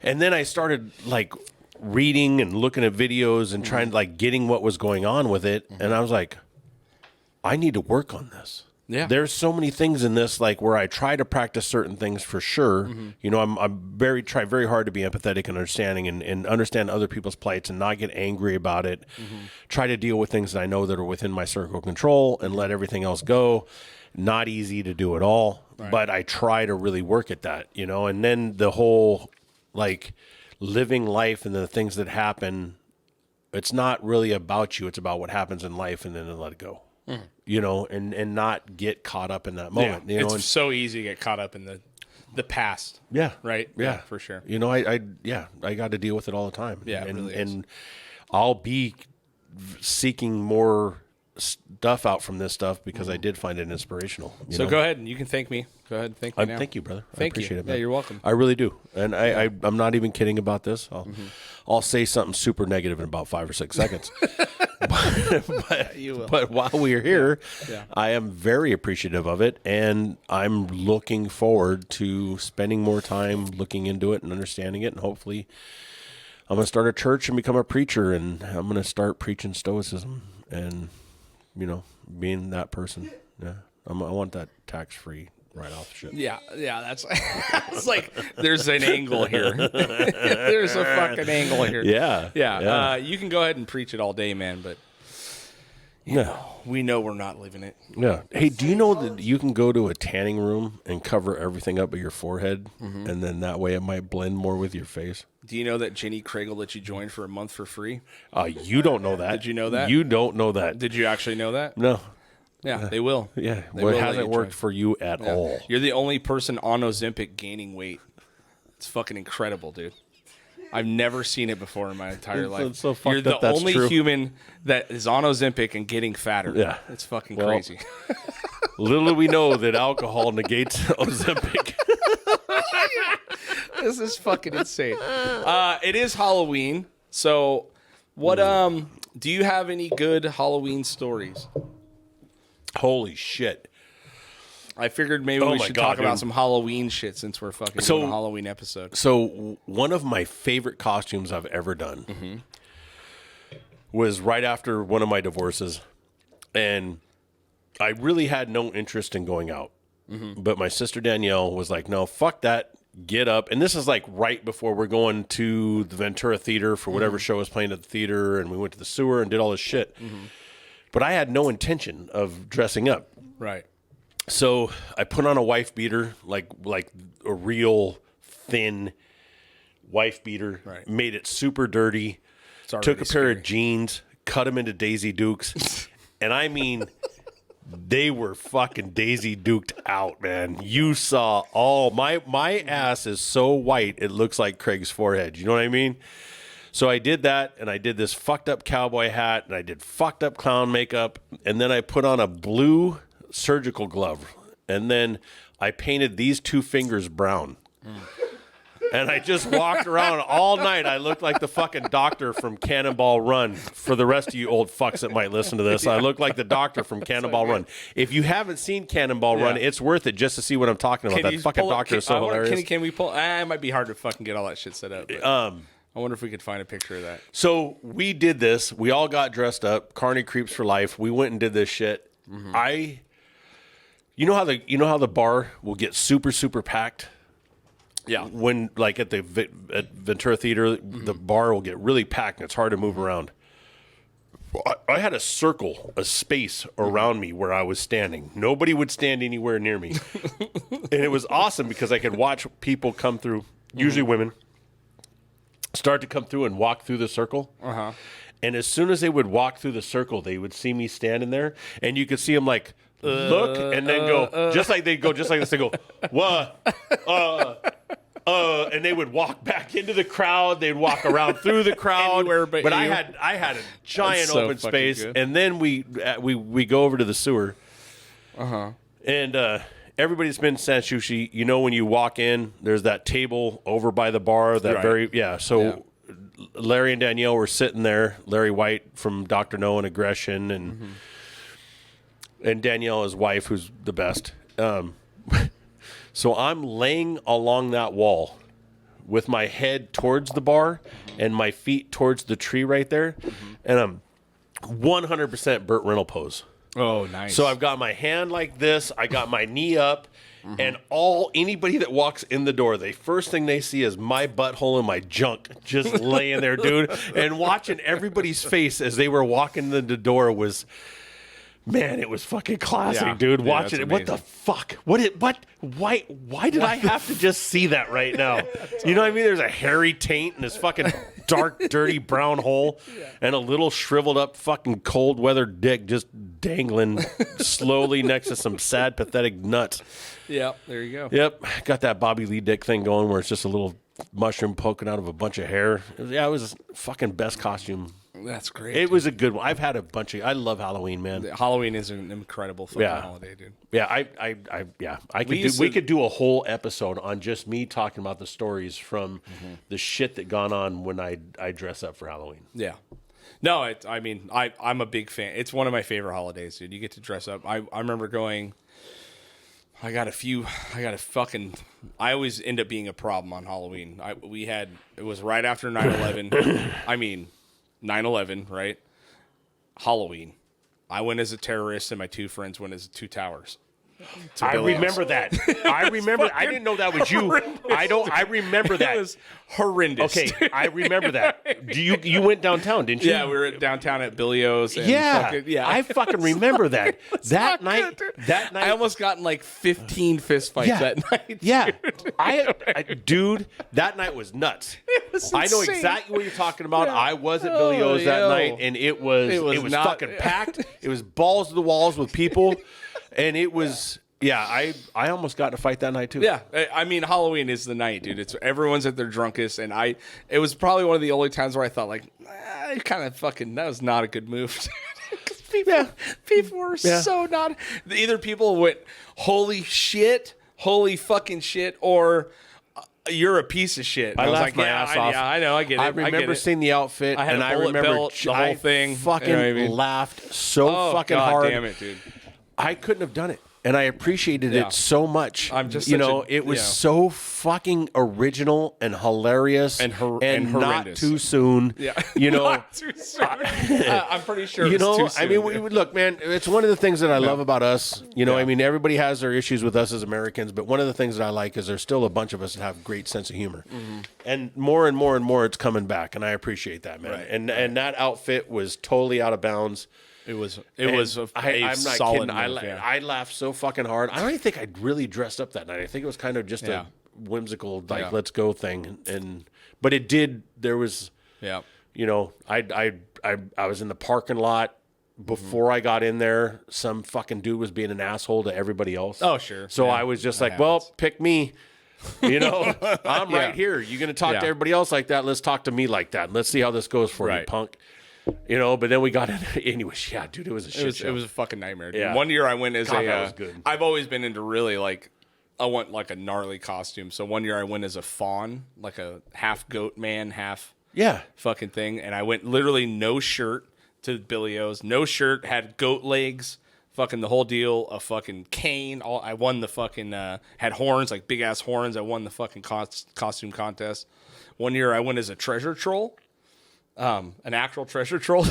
and then I started like reading and looking at videos and trying like getting what was going on with it, and I was like, I need to work on this. Yeah. There's so many things in this, like where I try to practice certain things for sure. You know, I'm try very hard to be empathetic and understanding and understand other people's plights and not get angry about it. Try to deal with things that I know that are within my circle of control and let everything else go. Not easy to do at all, but I try to really work at that, you know, and then the whole like living life and the things that happen, it's not really about you. It's about what happens in life and then let it go. You know, and not get caught up in that moment. You know, it's so easy to get caught up in the past. yeah, Right? yeah, for sure. You know, I got to deal with it all the time. Yeah, it and, really is. and I'll be seeking more stuff out from this stuff because I did find it inspirational. You So know? go ahead and you can thank me. Go ahead and thank me now. Thank you, brother. I Thank you. appreciate it. Yeah, Man. you're welcome. I really do, and I'm not even kidding about this. I'll say something super negative in about 5 or 6 seconds. But while we're here, Yeah. I am very appreciative of it, and I'm looking forward to spending more time looking into it and understanding it, and hopefully I'm going to start a church and become a preacher, and I'm going to start preaching Stoicism and, you know, being that person. Yeah, I want that tax-free write-off shit. Yeah, that's it's like there's an angle here. There's a fucking angle here. Yeah. You can go ahead and preach it all day, man, but Yeah. we know we're not living it. Yeah. Hey, do you know that you can go to a tanning room and cover everything up but your forehead, and then that way it might blend more with your face? Do you know that Jenny Craig will let you join for a month for free? You don't know that. Did you know that? You don't know that. Did you actually know that? No. Yeah, they will. Yeah. They Well, will it let hasn't you worked join. for you at all. You're the only person on Ozempic gaining weight. It's fucking incredible, dude. I've never seen it before in my entire life. it's so fucked You're the up that's only true. human that is on Ozempic and getting fatter. Yeah. It's fucking Well, crazy. Little do we know that alcohol negates Ozempic. This is fucking insane. It is Halloween, so what? Do you have any good Halloween stories? Holy shit. I figured maybe Oh we my should God, talk about dude. some Halloween shit since we're fucking doing a Halloween episode. So one of my favorite costumes I've ever done was right after one of my divorces, and I really had no interest in going out. But my sister Danielle was like, no, fuck that. Get up. And this is like right before we're going to the Ventura Theater for whatever show was playing at the theater. And we went to the sewer and did all this shit. But I had no intention of dressing up. Right. So I put on a wife beater, like a real thin wife beater, made it super dirty, took a pair of jeans, cut them into Daisy Dukes. And I mean, they were fucking Daisy Duked out, man. You saw all my ass is so white, it looks like Craig's forehead. You know what I mean? So I did that, and I did this fucked up cowboy hat, and I did fucked up clown makeup, and then I put on a blue surgical glove, and then I painted these 2 fingers brown. And I just walked around all night. I looked like the fucking doctor from Cannonball Run. For the rest of you old fucks that might listen to this, I look like the doctor from Cannonball Run. If you haven't seen Cannonball Run, it's worth it just to see what I'm talking about. That fucking doctor is so hilarious. Can we pull? It might be hard to fucking get all that shit set up. I wonder if we could find a picture of that. So we did this. We all got dressed up. Carney Creeps for life. We went and did this shit. You know how the bar will get super, super packed? Yeah. When, like, at Ventura Theater, the bar will get really packed and it's hard to move around. I had a circle, a space around me where I was standing. Nobody would stand anywhere near me. And it was awesome because I could watch people come through, usually women, start to come through and walk through the circle. And as soon as they would walk through the circle, they would see me standing there. And you could see them, like, look and then go, just like they go, just like this. They go, what? And they would walk back into the crowd. They'd walk around through the crowd. But I had a giant open space. Good. And then we go over to the sewer. And everybody's been San Sushi. You know, when you walk in, there's that table over by the bar. So Larry and Danielle were sitting there. Larry White from Dr. No and Aggression, and Danielle, his wife, who's the best. So I'm laying along that wall with my head towards the bar and my feet towards the tree right there, and I'm 100% Burt Reynolds pose. Oh, nice. So I've got my hand like this. I got my knee up. And anybody that walks in the door, the first thing they see is my butthole and my junk just laying there, dude. And watching everybody's face as they were walking in the door was, man, it was fucking classic, dude. Watching it. What the fuck? Why did I have to just see that right now? You know what I mean? There's a hairy taint and this fucking dark, dirty brown hole and a little shriveled up fucking cold weather dick just dangling slowly next to some sad, pathetic nuts. Yep, there you go. Yep, got that Bobby Lee Dick thing going where it's just a little mushroom poking out of a bunch of hair. It was a fucking best costume. That's great. It was a good one. I've had a bunch of. I love Halloween, man. Halloween is an incredible fucking holiday, dude. Yeah, we could do a whole episode on just me talking about the stories from the shit that gone on when I dress up for Halloween. Yeah. No, I'm a big fan. It's one of my favorite holidays, dude. You get to dress up. I remember going. I always end up being a problem on Halloween. It was right after 9/11. 9/11, right? Halloween. I went as a terrorist, and my 2 friends went as 2 towers. I remember that. I remember. I didn't know that was you. I remember that. It was horrendous. Okay, I remember that. You went downtown, didn't you? Yeah, we were downtown at Billy O's. And I fucking remember that. That night, I almost got in like 15 fist fights that night. Yeah, dude, that night was nuts. It was insane. I know exactly what you're talking about. I was at Billy O's that night, and it was not, fucking packed. It was balls to the walls with people. And it was, I almost got in a fight that night too. Yeah, Halloween is the night, dude. Everyone's at their drunkest, and it was probably one of the only times where I thought, like, that was not a good move. People were so not. Either people went, holy fucking shit, or you're a piece of shit. I laughed my ass off. Yeah, I know, I get it. I remember seeing the outfit, and I remember belt, the whole thing. Fucking laughed so fucking hard. Damn it, dude. I couldn't have done it. and I appreciated it so much. I'm just it was so fucking original and hilarious and not horrendous. too soon. Yeah, not too soon. I'm pretty sure. It was too soon. I mean, look, man, it's one of the things that I love about us. I mean, everybody has their issues with us as Americans, but one of the things that I like is there's still a bunch of us that have a great sense of humor, and more and more, it's coming back, and I appreciate that, man. Right. And that outfit was totally out of bounds. It was I'm not solid kidding. I laughed so fucking hard. I don't even think I really dressed up that night. I think it was kind of just a whimsical, let's go thing. But it did. There was, I was in the parking lot before I got in there. Some fucking dude was being an asshole to everybody else. Oh, sure. So I was just well, pick me. I'm right here. You're gonna talk to everybody else like that. Let's talk to me like that. Let's see how this goes for you, punk. But then we got in. Anyways, dude, it was a shit show. It was a fucking nightmare. Dude. Yeah. One year I went as that was good. I've always been into really I want like a gnarly costume. So one year I went as a fawn, like a half goat man, half fucking thing, and I went literally no shirt to Billy O's, no shirt, had goat legs, fucking the whole deal, a fucking cane. I won the fucking had horns, like big ass horns. I won the fucking costume contest. One year I went as a treasure troll. An actual treasure troll.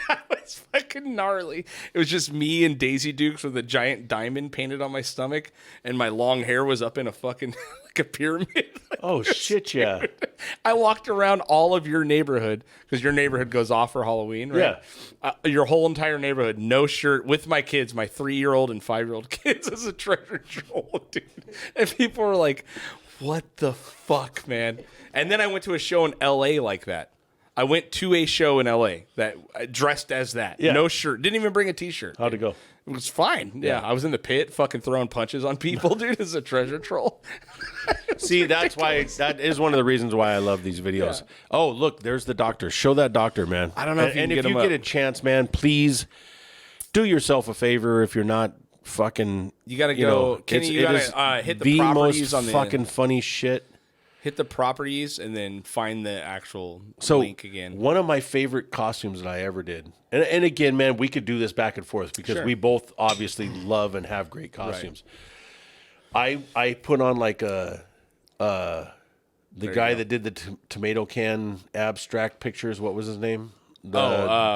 That was fucking gnarly. It was just me and Daisy Dukes with a giant diamond painted on my stomach, and my long hair was up in a fucking like a pyramid. Oh shit, yeah. I walked around all of your neighborhood because your neighborhood goes off for Halloween, right? Yeah. Your whole entire neighborhood, no shirt, with my kids, my 3-year-old and 5-year-old kids, as a treasure troll, dude. And people were like, "What the fuck, man?" And then I went to a show in L.A. like that. I went to a show in L.A. that dressed as that. Yeah. No shirt. Didn't even bring a T-shirt. How'd it go? It was fine. Yeah. I was in the pit fucking throwing punches on people, dude, as a treasure troll. See, that is one of the reasons why I love these videos. Yeah. Oh, look, there's the doctor. Show that doctor, man. I don't know if you can get him up. And if you get a chance, man, please do yourself a favor if you're not fucking... You got to go... You got to hit the properties on the... fucking funny shit. Hit the properties and then find the actual link again. One of my favorite costumes that I ever did, and again, man, we could do this back and forth because we both obviously love and have great costumes. Right. I put on like the guy that did the tomato can abstract pictures. What was his name? The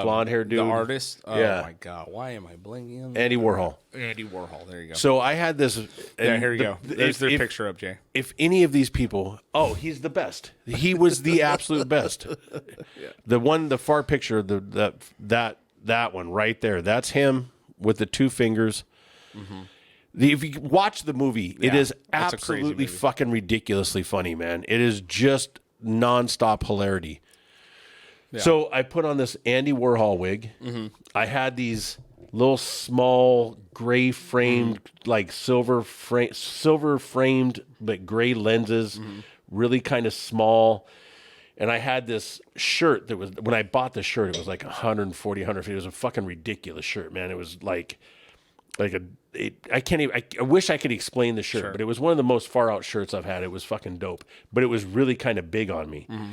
blonde haired dude, the artist. Oh my god, why am I blinking on that? Andy Warhol. Andy Warhol. There you go. So I had this. Here you go. There's their picture up, Jay. If any of these people, he's the best. He was the absolute best. The far picture, that one right there. That's him with the 2 fingers. Mm-hmm. If you watch the movie, it is absolutely fucking ridiculously funny, man. It is just nonstop hilarity. Yeah. So I put on this Andy Warhol wig. Mm-hmm. I had these little small gray framed, like silver framed, but gray lenses, really kind of small. And I had this shirt that was, when I bought the shirt, it was like 140, 150. It was a fucking ridiculous shirt, man. It was like I can't even, I wish I could explain the shirt, but it was one of the most far out shirts I've had. It was fucking dope, but it was really kind of big on me. Mm-hmm.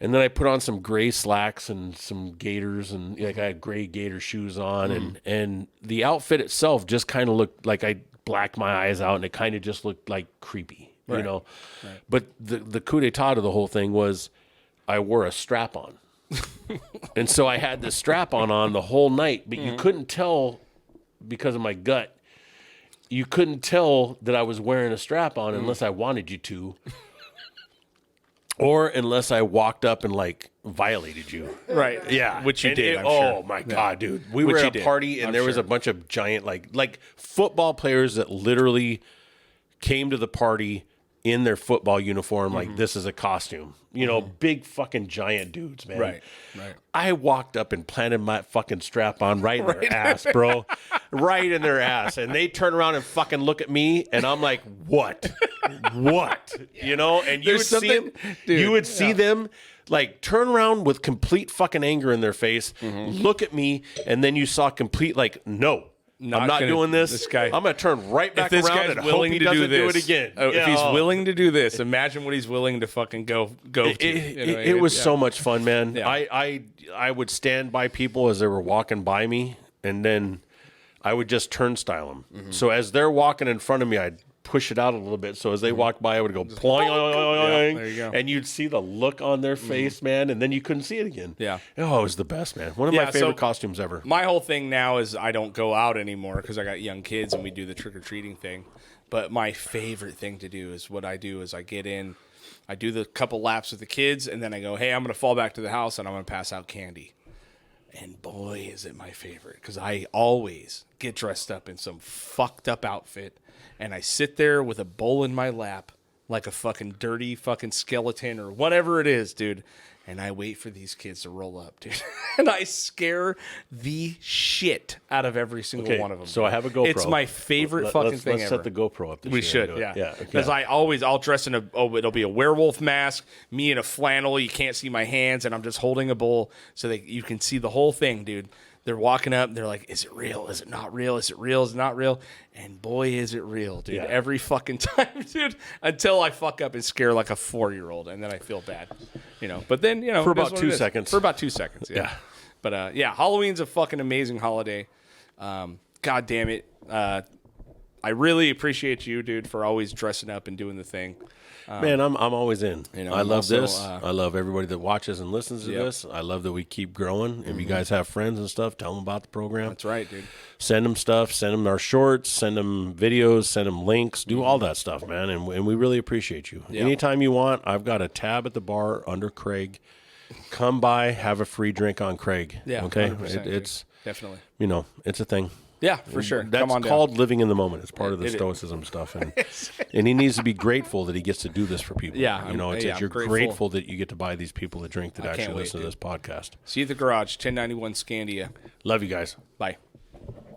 And then I put on some gray slacks and some gaiters, and like I had gray gaiter shoes on, and the outfit itself just kind of looked like I blacked my eyes out, and it kind of just looked like creepy, you know. Right. But the coup d'etat of the whole thing was I wore a strap on, and so I had this strap on the whole night, but you couldn't tell because of my gut. You couldn't tell that I was wearing a strap on unless I wanted you to. Or unless I walked up and like violated you. Right. Yeah. Which you did. I'm sure. Oh my God, dude. We were at a party and there was a bunch of giant like football players that literally came to the party in their football uniform, like this is a costume. You know, big fucking giant dudes, man. Right. I walked up and planted my fucking strap on right in their ass, bro. Right in their ass. And they turn around and fucking look at me, and I'm like, what? What? You know? And you would see them like turn around with complete fucking anger in their face, look at me, and then you saw complete like, no. I'm not doing this. This guy, I'm going to turn right back around and hope he doesn't do it again. If he's willing to do this, imagine what he's willing to fucking go to. It was so much fun, man. Yeah. I would stand by people as they were walking by me, and then I would just turnstile them. Mm-hmm. So as they're walking in front of me, I'd push it out a little bit. So as they walked by, I would go ploing, there you go. and you'd see the look on their face, man, and then you couldn't see it again. Yeah. Oh, it was the best, man. One of my favorite costumes ever. My whole thing now is I don't go out anymore because I got young kids and we do the trick-or-treating thing. But my favorite thing to do is what I do is I get in, I do the couple laps with the kids, and then I go, hey, I'm going to fall back to the house and I'm going to pass out candy. And boy, is it my favorite, because I always get dressed up in some fucked up outfit, and I sit there with a bowl in my lap like a fucking dirty fucking skeleton or whatever it is, dude. And I wait for these kids to roll up, dude. And I scare the shit out of every single one of them. So I have a GoPro. It's my favorite fucking thing let's ever. set the GoPro up. We should, yeah. Yeah. Because I'll dress in it'll be a werewolf mask, me in a flannel, you can't see my hands, and I'm just holding a bowl so that you can see the whole thing, dude. They're walking up, they're like, is it real? Is it not real? Is it real? Is it not real? And boy, is it real, dude. Yeah. Every fucking time, dude, until I fuck up and scare like a 4-year-old, and then I feel bad, But then, For about 2 seconds. For about 2 seconds, yeah. But, Halloween's a fucking amazing holiday. God damn it. I really appreciate you, dude, for always dressing up and doing the thing. Man, I'm always in. I love also, this. I love everybody that watches and listens to this. I love that we keep growing. If you guys have friends and stuff, tell them about the program. That's right, dude. Send them stuff. Send them our shorts. Send them videos. Send them links. Do all that stuff, man. And we really appreciate you. Anytime you want, I've got a tab at the bar under Craig. Come by, have a free drink on Craig. Yeah, okay. 100%, It's definitely. It's a thing. Yeah, for sure. That's Come on called down. living in the moment. It's part of the Stoicism stuff, and he needs to be grateful that he gets to do this for people. Yeah, you're grateful that you get to buy these people a drink that actually listen to this podcast. See you at the garage, 1091 Scandia. Love you guys. Bye.